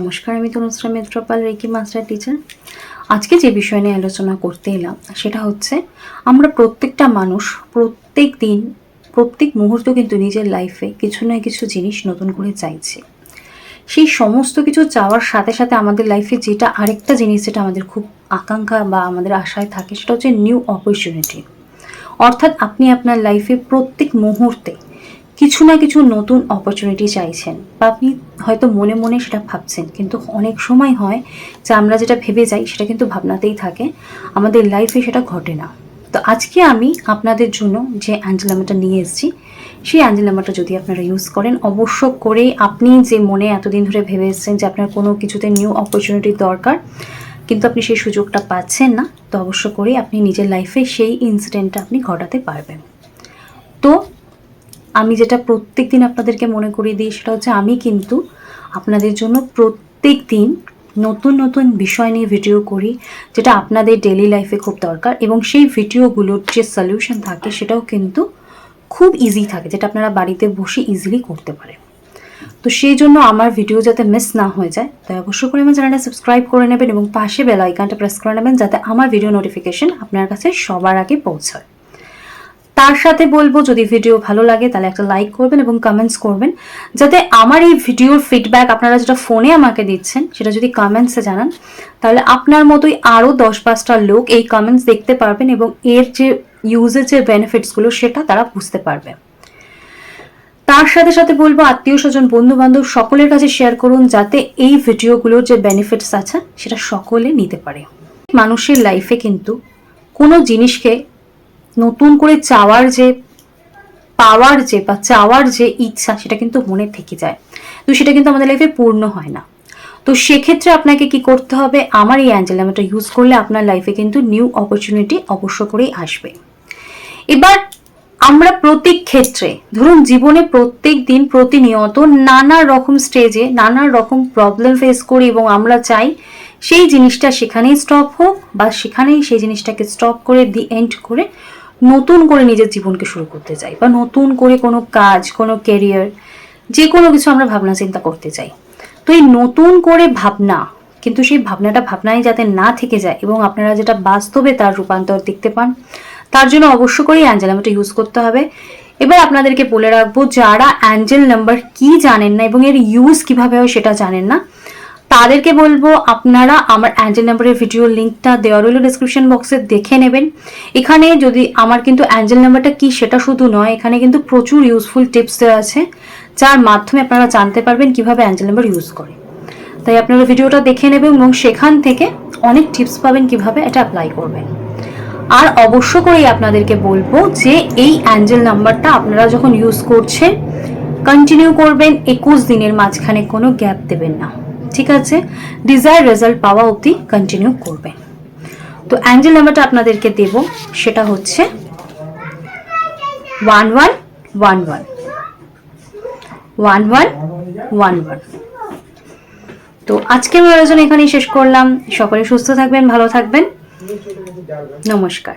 নমস্কার, আমি Tanushree Mitrapal, reiki master teacher. আজকে যে বিষয় নিয়ে আলোচনা করতে এলাম সেটা হচ্ছে আমরা প্রত্যেকটা মানুষ প্রত্যেক দিন প্রত্যেক মুহূর্ত কিন্তু নিজের লাইফে কিছু না কিছু জিনিস নতুন করে চাইছি। সেই সমস্ত কিছু চাওয়ার সাথে সাথে আমাদের লাইফে যেটা আরেকটা জিনিস যেটা আমাদের খুব আকাঙ্ক্ষা বা আমাদের আশায় থাকে সেটা হচ্ছে নিউ অপরচুনিটি। অর্থাৎ আপনি আপনার লাইফে প্রত্যেক মুহূর্তে কিছু না কিছু নতুন অপরচুনিটি চাইছেন বা আপনি হয়তো মনে মনে সেটা ভাবছেন, কিন্তু অনেক সময় হয় যে আমরা যেটা ভেবে যাই সেটা কিন্তু ভাবনাতেই থাকে, আমাদের লাইফে সেটা ঘটে না। তো আজকে আমি আপনাদের জন্য যে অ্যাঞ্জেলামাটা নিয়ে এসেছি, সেই অ্যাঞ্জেলামাটা যদি আপনারা ইউজ করেন, অবশ্য করে আপনি যে মনে এতদিন ধরে ভেবে এসেছেন যে আপনার কোনো কিছুতে নিউ অপরচুনিটির দরকার, কিন্তু আপনি সেই সুযোগটা পাচ্ছেন না, তো অবশ্য করে আপনি নিজের লাইফে সেই ইনসিডেন্টটা আপনি ঘটাতে পারবেন। তো আমি যেটা প্রত্যেক দিন আপনাদেরকে মনে করিয়ে দিই সেটা হচ্ছে আমি কিন্তু আপনাদের জন্য প্রত্যেক দিন নতুন নতুন বিষয় নিয়ে ভিডিও করি, যেটা আপনাদের ডেইলি লাইফে খুব দরকার, এবং সেই ভিডিওগুলোর যে সলিউশন থাকে সেটাও কিন্তু খুব ইজি থাকে, যেটা আপনারা বাড়িতে বসে ইজিলি করতে পারেন। তো সেই জন্য আমার ভিডিও যাতে মিস না হয়ে যায়, তাই অবশ্যই করে আমার চ্যানেলটা সাবস্ক্রাইব করে নেবেন এবং পাশে বেল আইকনটা প্রেস করে নেবেন, যাতে আমার ভিডিও নোটিফিকেশন আপনার কাছে সবার আগে পৌঁছায়। তার সাথে বলবো, যদি ভিডিও ভালো লাগে তাহলে একটা লাইক করবেন এবং কমেন্টস করবেন, যাতে আমার এই ভিডিওর ফিডব্যাক আপনারা যেটা ফোনে আমাকে দিচ্ছেন সেটা যদি কমেন্টসে জানান, তাহলে আপনার মতোই আরও 10-5টা লোক এই কমেন্টস দেখতে পারবেন এবং এর যে ইউজের যে বেনিফিটসগুলো সেটা তারা বুঝতে পারবে। তার সাথে সাথে বলবো, আত্মীয় স্বজন বন্ধু বান্ধব সকলের কাছে শেয়ার করুন, যাতে এই ভিডিওগুলোর যে বেনিফিটস আছে সেটা সকলে নিতে পারে। মানুষের লাইফে কিন্তু কোনো জিনিসকে নতুন করে চাওয়ার যে পাওয়ার যে বা চাওয়ার যে ইচ্ছা সেটা কিন্তু মনে থেকে যায়, তো সেটা কিন্তু আমাদের লাইফে পূর্ণ হয় না। তো সেক্ষেত্রে আপনাকে কি করতে হবে, আমার এই অ্যাঞ্জেলামাটা ইউজ করলে আপনার লাইফে কিন্তু নিউ অপরচুনিটি অবশ্য করেই আসবে। এবার আমরা প্রত্যেক ক্ষেত্রে, ধরুন জীবনে প্রত্যেক দিন প্রতিনিয়ত নানা রকম স্টেজে নানা রকম প্রবলেম ফেস করি এবং আমরা চাই সেই জিনিসটা সেখানেই স্টপ হোক, বা সেখানেই সেই জিনিসটাকে স্টপ করে দি এন্ড করে নতুন করে নিজের জীবনকে শুরু করতে চাই, বা নতুন করে কোনো কাজ, কোনো ক্যারিয়ার, যে কোনো কিছু আমরা ভাবনা চিন্তা করতে চাই। তো এই নতুন করে ভাবনা, কিন্তু সেই ভাবনাটা ভাবনাই যাতে না থেকে যায় এবং আপনারা যেটা বাস্তবে তার রূপান্তর দেখতে পান, তার জন্য অবশ্য করেই অ্যাঞ্জেলামাটা ইউজ করতে হবে। এবার আপনাদেরকে বলে রাখবো, যারা অ্যাঞ্জেল নাম্বার কি জানেন না এবং এর ইউজ কিভাবে হয় সেটা জানেন না, তাদেরকে বলবো আপনারা আমার অ্যাঞ্জেল নাম্বারের ভিডিও লিঙ্কটা দেওয়া রইল ডিসক্রিপশন বক্সে, দেখে নেবেন। এখানে যদি আমার কিন্তু অ্যাঞ্জেল নাম্বারটা কি সেটা শুধু নয়, এখানে কিন্তু প্রচুর ইউজফুল টিপস দেওয়া আছে, যার মাধ্যমে আপনারা জানতে পারবেন কিভাবে অ্যাঞ্জেল নাম্বার ইউজ করে। তাই আপনারা ভিডিওটা দেখে নেবেন এবং সেখান থেকে অনেক টিপস পাবেন কিভাবে এটা অ্যাপ্লাই করবেন। আর অবশ্য করেই আপনাদেরকে বলবো যে এই অ্যাঞ্জেল নাম্বারটা আপনারা যখন ইউজ করছেন কন্টিনিউ করবেন, 21 দিনের মাঝখানে কোনো গ্যাপ দেবেন না, ঠিক আছে? ডিজায়ার রেজাল্ট পাওয়া অবধি কন্টিনিউ করবেন। তো অ্যাঞ্জেল নাম্বারটা আপনাদেরকে দেব, সেটা হচ্ছে 1111 1111। তো আজকে আমি আলোচনা এখানেই শেষ করলাম। সকলে সুস্থ থাকবেন, ভালো থাকবেন, নমস্কার।